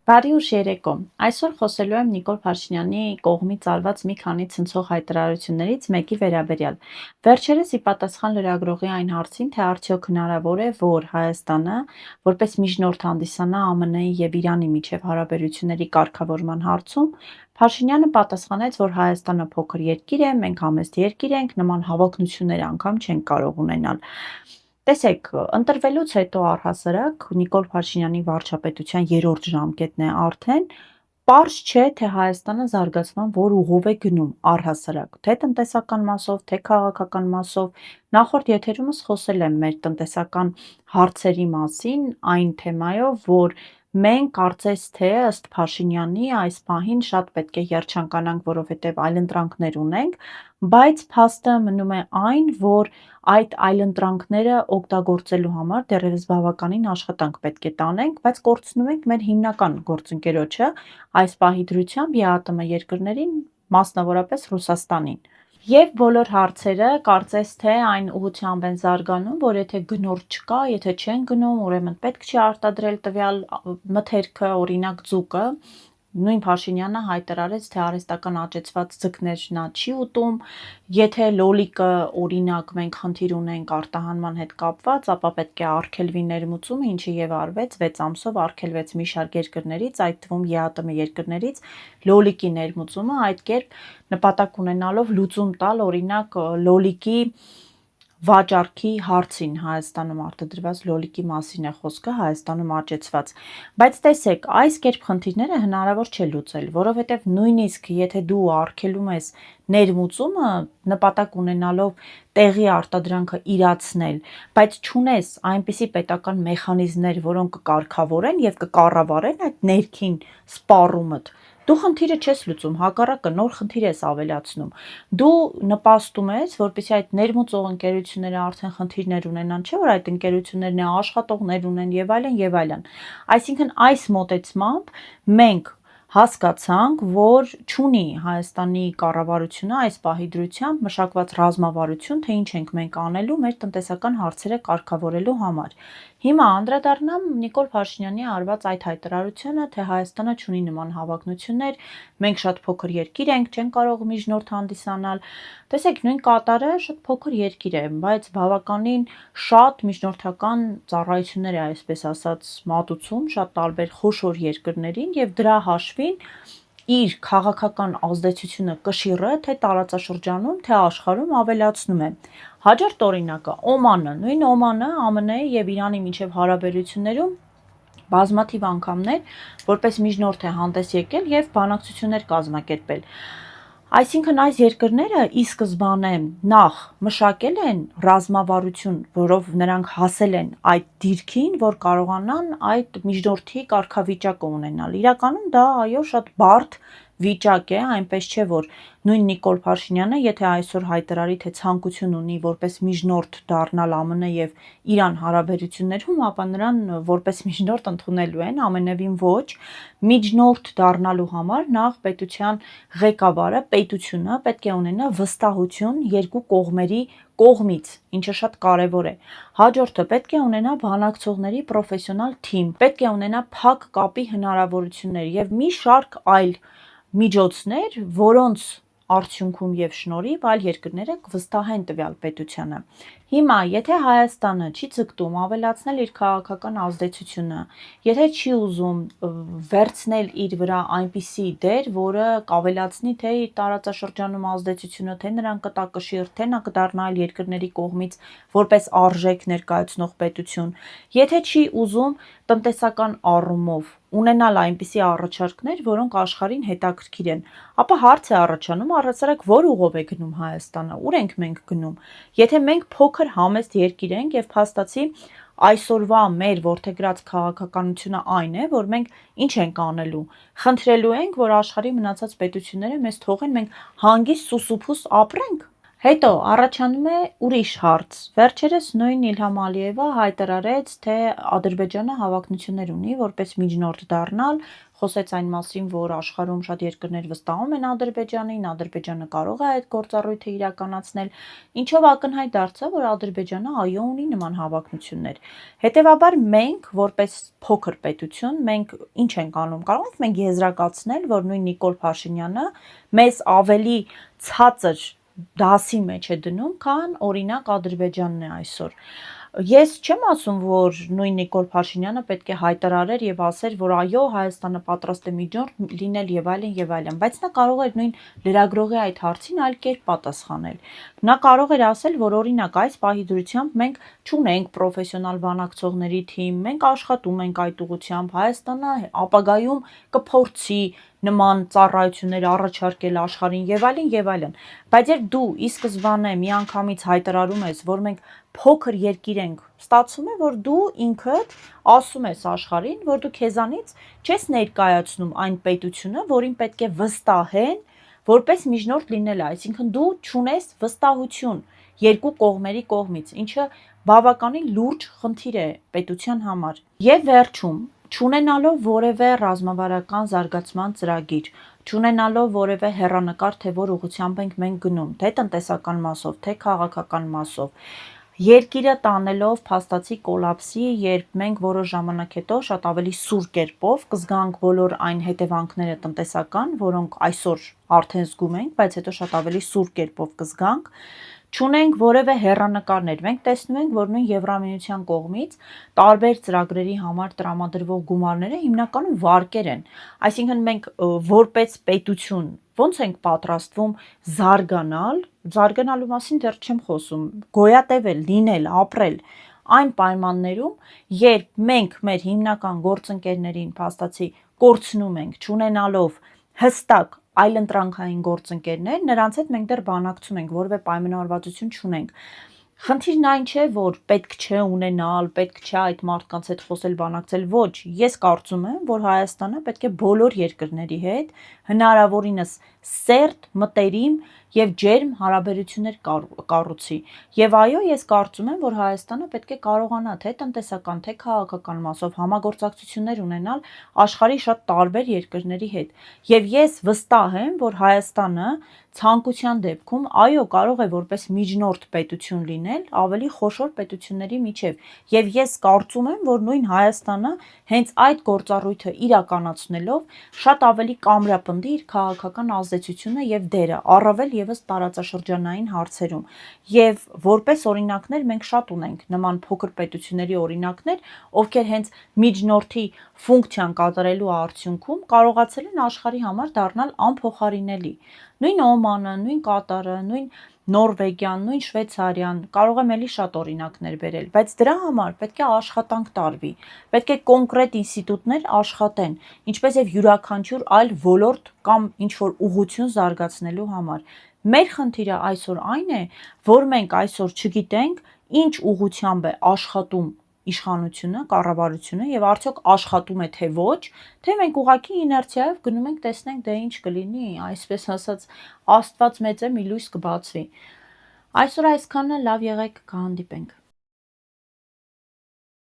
Բարի ուշ երեկո։ Այսօր խոսելու եմ Նիկոլ Փաշինյանի կողմից արված մի քանի ցնցող հայտարարություններից մեկի վերաբերյալ։ Վերջերս ի պատասխան լրագրողի այն հարցին, թե արդյոք հնարավոր է, որ Հայաստանը որպես միջնորդ հանդիսանա ԱՄՆ-ի եւ Իրանի միջև հարաբերությունների կարգավորման հարցում, Փաշինյանը պատասխանեց, որ Հայաստանը փոքր երկիր է, մենք համեստ երկիր ենք, նման հավակնություններ անգամ չենք կարող ունենալ։ Տեսեք, ընտրվելուց հետո առհասարակ Նիկոլ Փաշինյանի վարչապետության երրորդ ժամկետն է արդեն, պարզ չէ, թե Հայաստանը զարգացման որ ուղով է գնում առհասարակ, թե տնտեսական մասով, թե քաղաքական մասով։ Նախորդ եթերումս խոսել եմ մեր տնտեսական հարցերի մասին, այն թեմայով, որ մենք կարծես թե ըստ Փաշինյանի այս պահին շատ պետք է երջանկանանք, որովհետև այլընտրանքներ ունենք, բայց փաստը մնում է այն, որ այդ այլընտրանքները օգտագործելու համար դեռևս բավականին աշխատանք պետք է տանենք, բայց կորցնում ենք մեր հիմնական գործընկերոջը, այս պահի դրությամբ ԵԱՏՄ երկրներին, մասնավորապես Ռուսաստանին։ Եվ բոլոր հարցերը կարծես թե այն ուղղությամբ են զարգանում, որ եթե գնորդ չկա, եթե չեն գնում, ուրեմն պետք չի արտադրել տվյալ մթերքը, օրինակ ձուկը։ Նույն Փաշինյանը հայտարարեց, թե արհեստական աճեցված ձկներ նա չի ուտում, եթե լոլիկը օրինակ մենք խնդիր ունենք արտահանման հետ կապված, ապա պետք է արգելվի ներմուծումը, ինչը եւ արվեց 6 ամսով արգելվեց մի շարք երկրներից, այդ թվում ԵԱՏՄ երկրներից լոլիկի ներմուծումը, այդ կերպ նպատակ ունենալով լուծում տալ օրինակ լոլիկի վաճառքի հարցին Հայաստանում արտադրված լոլիկի մասին է խոսքը, Հայաստանում աճեցված։ Բայց տեսեք, այս կերպ խնդիրները հնարավոր չէ լուծել, որովհետև նույնիսկ եթե դու արգելում ես ներմուծումը, նպատակ ունենալով տեղի արտադրանքը իրացնել, բայց չունես այնպիսի պետական մեխանիզմներ, որոնք կկարգավորեն եւ կկառավարեն այդ ներքին սպառումդ, դու խնդիրը չես լուծում, հակառակը նոր խնդիր ես ավելացնում։ Դու նպաստում ես, որպեսզի այդ ներմուծող ընկերությունները արդեն խնդիրներ ունենան, չէ՞ որ այդ ընկերություններն աշխատողներ ունեն եւ այլն եւ այլն։ Այսինքն այս մոտեցմամբ մենք հասկացանք, որ չունի Հայաստանի կառավարությունը այս պահի դրությամբ մշակված ռազմավարություն, թե ինչ ենք մենք անելու մեր տնտեսական հարցերը կարգավորելու համար։ Հիմա անդրադառնամ Նիկոլ Փաշինյանի արված այդ հայտարարությանը, թե Հայաստանը չունի նման հավակնություններ, մենք շատ փոքր երկիր ենք, չենք կարող միջնորդ հանդիսանալ։ Տեսեք, նույն Կատարը շատ փոքր երկիր է, բայց բավականին շատ միջնորդական ծառայություններ է, այսպես ասած, մատուցում շատ տարբեր խոշոր երկրներին եւ դրա հաշվին իր քաղաքական ազդեցությունը կշիռը թե տարածաշրջանում, թե աշխարհում ավելացնում է։ Հաջորդ օրինակը Օմանը, նույն Օմանը ԱՄՆ-ի եւ Իրանի միջև հարաբերություններում բազմաթիվ անգամներ որպես միջնորդ է հանդես եկել եւ բանակցություններ կազմակերպել։ Այսինքն այս երկրները ի սկզբանե նախ մշակել են ռազմավարություն, որով նրանք հասել են այդ դիրքին, որ կարողանան այդ միջնորդի կարգավիճակը ունենալ։ Իրականում դա այո շատ բարդ վիճակ է, այնպես չէ, որ նույն Նիկոլ Փաշինյանը, եթե այսօր հայտարարի, թե ցանկություն ունի որպես միջնորդ դառնալ ԱՄՆ եւ Իրան հարաբերություններում, ապա նրան որպես միջնորդ ընդունելու են, ամենևին ոչ։ Միջնորդ դառնալու համար նախ պետության ղեկավարը, պետությունը պետք է ունենա վստահություն երկու կողմերի կողմից, ինչը շատ կարևոր է։ Հաջորդը պետք է ունենա բանակցողների պրոֆեսիոնալ թիմ, պետք է ունենա փակ կապի հնարավորություններ եւ մի շարք այլ միջոցներ, որոնց արդյունքում եւ շնորհիվ այլ երկրները կվստահեն տվյալ պետությանը։ Հիմա, եթե Հայաստանը չի ցկտում ավելացնել իր քաղաքական ազդեցությունը, եթե չի ուզում վերցնել իր վրա այնպիսի դեր, որը կավելացնի թե իր տարածաշրջանում ազդեցությունը, թե նրան կտա կշիռ, թե նա կդառնա այլ երկրների կողմից որպես արժեք ներկայացնող պետություն, եթե չի ուզում տնտեսական առումով ունենալ այնպիսի առաջարկներ, որոնք աշխարհին հետաքրքիր են, ապա հարց է առաջանում առհասարակ որ ուղով է գնում Հայաստանը, ուր ենք մենք գնում։ Եթե մենք փոքր համեստ երկիր ենք եւ փաստացի այսօրվա մեր ворթեգրած քաղաքականությունը այն է, որ մենք ինչ ենք անելու։ Խնդրելու ենք, որ աշխարհի մնացած պետությունները մեզ թողեն, մենք հանգիստ սուսուփուս ապրենք։ Հետո առաջանում է ուրիշ հարց։ Վերջերս նույն Իլհամ Ալիևը հայտարարեց, թե Ադրբեջանը հավակնություններ ունի որպես միջնորդ դառնալ, խոսեց այն մասին, որ աշխարհում շատ երկրներ վստահում են Ադրբեջանին, Ադրբեջանը կարող է այդ գործառույթը իրականացնել, ինչով ակնհայտ դարձավ, որ Ադրբեջանը այո ունի նման հավակնություններ։ Հետևաբար մենք, որպես փոքր պետություն, մենք ինչ ենք անում։ Կարող ենք մենք եզրակացնել, որ նույն Նիկոլ Փաշինյանը մեզ ավելի ցածր դասի մեջ է դնում, քան օրինակ Ադրբեջանն է այսօր։ Ես չեմ ասում, որ նույն Նիկոլ Փաշինյանը պետք է հայտարարեր եւ ասեր, որ այո, Հայաստանը պատրաստ է միջնորդ լինել եւ այլն, բայց նա կարող էր նույն լրագրողի այդ հարցին այլ կերպ պատասխանել։ Նա կարող էր ասել, որ օրինակ այս պահի դրությամբ մենք չունենք պրոֆեսիոնալ բանակցողների թիմ, մենք աշխատում ենք այդ ուղղությամբ, Հայաստանը ապագայում կփորձի նման ծառայություններ առաջարկել աշխարհին եւ այլն, բայց երբ դու ի սկզբանե միանգամից հայտարարում ես, որ մենք փոքր երկիր ենք, ստացվում է, որ դու ինքդ ասում ես աշխարհին, որ դու քեզանից չես ներկայացնում այն պետությունը, որին պետք է վստահեն, որպես միջնորդ լինելը, այսինքն դու չունես վստահություն երկու կողմերի կողմից, ինչը բավականին լուրջ խնդիր է պետության համար։ Եվ վերջում, չունենալով որևէ ռազմավարական զարգացման ծրագիր, չունենալով որևէ հեռանկար, թե որ ուղղությամբ ենք մենք գնում, թե տնտեսական մասով, թե քաղաքական մասով, երկիրը տանելով փաստացի կոլապսի, երբ մենք որոշ ժամանակ հետո շատ ավելի սուր կերպով կզգանք բոլոր այն հետևանքները տնտեսական, որոնք այսօր արդեն զգում ենք, բայց հետո շատ ավելի սուր կերպով կզգանք, չունենք որևէ հեռանկարներ, մենք տեսնում ենք, որ նույն Եվրամիության կողմից տարբեր ծրագրերի համար տրամադրվող գումարները հիմնականում վարկեր են, այսինքն մենք որպես պետություն ոնց ենք պատրաստվում զարգանալու մասին դեռ չեմ խոսում, գոյատևել, լինել, ապրել այն պայմաններում, երբ մենք մեր հիմնական գործընկերներին փաստացի կորցնում ենք, չունենալով հստակ այլընտրանքային գործընկերներ, նրանց հետ մենք դեռ բանակցում ենք, որևէ պայմանավորվածություն չունենք։ Խնդիրն այն չէ, որ պետք չէ ունենալ, պետք չէ այդ մարդկանց հետ խոսել, բանակցել, ոչ, ես կարծում եմ, որ Հայաստանը պետք է բոլոր երկրների հետ հնարավորինս սերտ, մտերիմ եւ ջերմ հարաբերություններ կառուցի։ Եվ այո, ես կարծում եմ, որ Հայաստանը պետք է կարողանա թե տնտեսական, թե քաղաքական մասով համագործակցություններ ունենալ աշխարհի շատ տարբեր երկրների հետ։ Եվ ես վստահ եմ, որ Հայաստանը ցանկության դեպքում այո կարող է որպես միջնորդ պետություն լինել ավելի խոշոր պետությունների միջև եւ ես կարծում եմ որ նույն Հայաստանը հենց այդ գործառույթը իրականացնելով շատ ավելի կամրապնդի իր քաղաքական ազդեցությունը եւ դերը առավել եւս տարածաշրջանային հարցերում եւ որպես օրինակներ մենք շատ ունենք նման փոքր պետությունների օրինակներ ովքեր հենց միջնորդի ֆունկցիան կատարելու արդյունքում կարողացել են աշխարհի համար դառնալ անփոխարինելի նույն Օմանը, նույն Կատարը, նույն Նորվեգիան, նույն Շվեյցարիան, կարող եմ էլի շատ օրինակներ բերել, բայց դրա համար պետք է աշխատանք տարվի, պետք է կոնկրետ ինստիտուտներ աշխատեն, ինչպես եւ յուրաքանչյուր այլ ոլորտ կամ ինչ-որ ուղղություն զարգացնելու համար։ Մեր խնդիրը այսօր այն է, որ մենք այսօր չգիտենք ինչ ուղղությամբ է աշխատում իշխանությունը, կառավարությունը եւ արդյոք աշխատում է թե ոչ, թե մենք ուղղակի իներցիայով գնում ենք տեսնենք դե ինչ կլինի, այսպես ասած Աստված մեծ է, մի լույս կբացվի։ Այսօր այսքանը, լավ եղեք, կհանդիպենք։